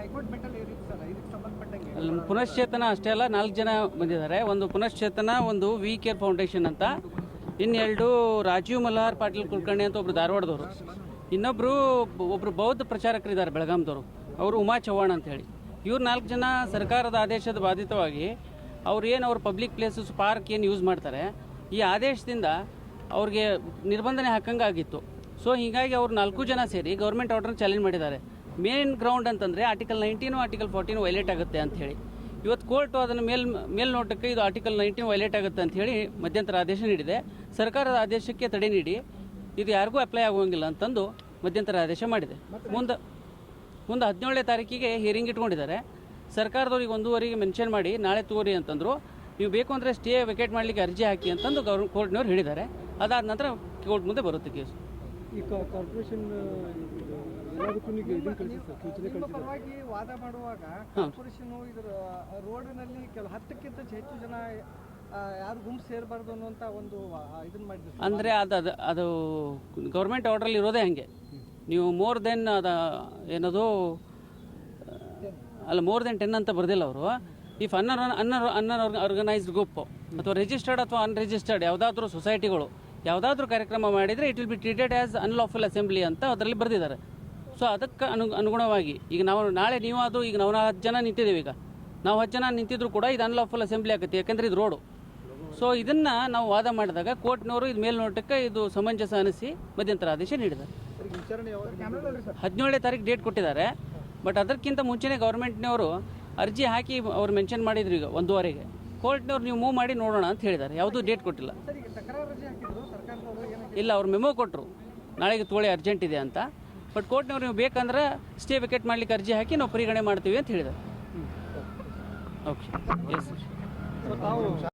High court ಮೆಟ್ಟಲ್ ಏರಿತ್ತು sir, ಇದಕ್ಕೆ ಸಂಬಂಧಪಟ್ಟಂಗೆ ಪುನಶ್ಚೇತನ ಅಷ್ಟೇ ಅಲ್ಲ, 4 ಜನ ಬಂದಿದ್ದಾರೆ. ಒಂದು ಪುನಶ್ಚೇತನ, ಒಂದು ವಿ ಕೇರ್ ಫೌಂಡೇಶನ್ ಅಂತ, ಇನ್ನೆರಡು ರಾಜೀವ್ ಮಲ್ಹಾರ್ ಪಾಟೀಲ್ ಕುಲಕರ್ಣಿ ಅಂತ ಒಬ್ರು ಧಾರವಾಡದವರು, ಒಬ್ಬರು ಬೌದ್ಧ ಪ್ರಚಾರಕರಿದ್ದಾರೆ ಬೆಳಗಾಂದವರು, ಅವರು ಉಮಾ ಚವ್ಹಾಣ್ ಅಂತೇಳಿ. ಇವ್ರು 4 ಜನ ಸರ್ಕಾರದ ಆದೇಶದ ಬಾಧಿತವಾಗಿ ಅವ್ರ ಪಬ್ಲಿಕ್ ಪ್ಲೇಸಸ್ ಪಾರ್ಕ್ ಏನು ಯೂಸ್ ಮಾಡ್ತಾರೆ, ಈ ಆದೇಶದಿಂದ ಅವ್ರಿಗೆ ನಿರ್ಬಂಧನೆ ಹಾಕಂಗಾಗಿತ್ತು. ಸೊ ಹೀಗಾಗಿ ಅವ್ರು 4 ಜನ ಸೇರಿ ಗೌರ್ಮೆಂಟ್ ಆರ್ಡರ್ನ ಚಾಲೆಂಜ್ ಮಾಡಿದ್ದಾರೆ. ಮೇನ್ ಗ್ರೌಂಡ್ ಅಂತಂದರೆ ಆರ್ಟಿಕಲ್ 19 ಆರ್ಟಿಕಲ್ 14 ವೈಲೇಟ್ ಆಗುತ್ತೆ ಅಂಥೇಳಿ. ಇವತ್ತು ಕೋರ್ಟು ಅದನ್ನು ಮೇಲ್ನೋಟಕ್ಕೆ ಇದು ಆರ್ಟಿಕಲ್ 19 ವೈಲೇಟ್ ಆಗುತ್ತೆ ಅಂಥೇಳಿ ಮಧ್ಯಂತರ ಆದೇಶ ನೀಡಿದೆ. ಸರ್ಕಾರದ ಆದೇಶಕ್ಕೆ ತಡೆ ನೀಡಿ ಇದು ಯಾರಿಗೂ ಅಪ್ಲೈ ಆಗೋಂಗಿಲ್ಲ ಅಂತಂದು ಮಧ್ಯಂತರ ಆದೇಶ ಮಾಡಿದೆ. ಮುಂದೆ 17ನೇ ತಾರೀಕಿಗೆ ಹಿಯರಿಂಗ್ ಇಟ್ಕೊಂಡಿದ್ದಾರೆ. ಸರ್ಕಾರದವ್ರಿಗೆ 1:15ಗೆ ಮೆನ್ಷನ್ ಮಾಡಿ ನಾಳೆ ತಗೋರಿ ಅಂತಂದರು. ನೀವು ಬೇಕು ಅಂದರೆ ಸ್ಟೇ ವೆಕೇಟ್ ಮಾಡಲಿಕ್ಕೆ ಅರ್ಜಿ ಹಾಕಿ ಅಂತಂದು ಕೋರ್ಟ್ನವ್ರು ಹೇಳಿದ್ದಾರೆ. ಅದಾದ ನಂತರ ಕೋರ್ಟ್ ಮುಂದೆ ಬರುತ್ತೆ ಕೇಸು. ಈ ಕಾರ್ಪೊರೇಷನ್ ಪರವಾಗಿ ವಾದ ಮಾಡುವಾಗ ಕಾರ್ಪೊರೇಷನ್ ಇದರ ರೋಡ್ನಲ್ಲಿ 10ಕ್ಕಿಂತ ಹೆಚ್ಚು ಜನ ಯಾರು ಗುಂಪು ಸೇರಬಾರ್ದು ಅನ್ನುವಂಥ ಒಂದು ಇದನ್ನು ಮಾಡಿದ್ರು. ಅಂದರೆ ಅದು ಗೌರ್ಮೆಂಟ್ ಆರ್ಡ್ರಲ್ಲಿ ಇರೋದೇ ಹಾಗೆ. ನೀವು ಮೋರ್ ದೆನ್ ಏನದು ಮೋರ್ ದೆನ್ 10 ಅಂತ ಬರ್ದಿಲ್ಲ ಅವರು. ಇಫ್ ಅನ್ಆರ್ಗನೈಸ್ಡ್ ಗ್ರೂಪ್ ಅಥವಾ ರಿಜಿಸ್ಟರ್ಡ್ ಅಥವಾ ಅನ್ರಿಜಿಸ್ಟರ್ಡ್ ಯಾವುದಾದ್ರೂ ಸೊಸೈಟಿಗಳು ಯಾವುದಾದ್ರೂ ಕಾರ್ಯಕ್ರಮ ಮಾಡಿದರೆ it will be treated as unlawful assembly ಅಂತ ಅದರಲ್ಲಿ ಬರೆದಿದ್ದಾರೆ. ಸೊ ಅದಕ್ಕೆ ಅನುಗುಣವಾಗಿ ಈಗ ನಾಳೆ ಈಗ ನಾವು 10 ಜನ ನಿಂತಿದ್ದೇವೆ. ಈಗ ನಾವು 10 ಜನ ನಿಂತಿದ್ರು ಕೂಡ ಇದು ಅನ್ಲಾಫುಲ್ ಅಸೆಂಬ್ಲಿ ಆಗುತ್ತೆ, ಯಾಕೆಂದರೆ ಇದು ರೋಡು. ಸೊ ಇದನ್ನು ನಾವು ವಾದ ಮಾಡಿದಾಗ ಕೋರ್ಟ್ನವರು ಇದು ಮೇಲ್ನೋಟಕ್ಕೆ ಇದು ಸಮಂಜಸ ಅನಿಸಿ ಮಧ್ಯಂತರ ಆದೇಶ ನೀಡಿದ್ದಾರೆ. 17ನೇ ತಾರೀಕು ಡೇಟ್ ಕೊಟ್ಟಿದ್ದಾರೆ. ಬಟ್ ಅದಕ್ಕಿಂತ ಮುಂಚೆನೇ ಗೌರ್ಮೆಂಟ್ನವರು ಅರ್ಜಿ ಹಾಕಿ ಅವ್ರು ಮೆನ್ಷನ್ ಮಾಡಿದ್ರು ಈಗ 1:15ಗೆ. ಕೋರ್ಟ್ನವ್ರು ನೀವು ಮೂವ್ ಮಾಡಿ ನೋಡೋಣ ಅಂತ ಹೇಳಿದ್ದಾರೆ. ಯಾವುದೂ ಡೇಟ್ ಕೊಟ್ಟಿಲ್ಲ. ಇಲ್ಲ, ಅವ್ರು ಮೆಮೊ ಕೊಟ್ಟರು ನಾಳೆಗೆ ತೋಳೆ ಅರ್ಜೆಂಟ್ ಇದೆ ಅಂತ. ಬಟ್ ಕೋರ್ಟ್ನವ್ರು ನೀವು ಬೇಕಂದ್ರೆ ಸ್ಟೇ ವೆಕೇಟ್ ಮಾಡಲಿಕ್ಕೆ ಅರ್ಜಿ ಹಾಕಿ ನಾವು ಪರಿಗಣನೆ ಮಾಡ್ತೀವಿ ಅಂತ ಹೇಳಿದ್ದಾರೆ. Okay, S.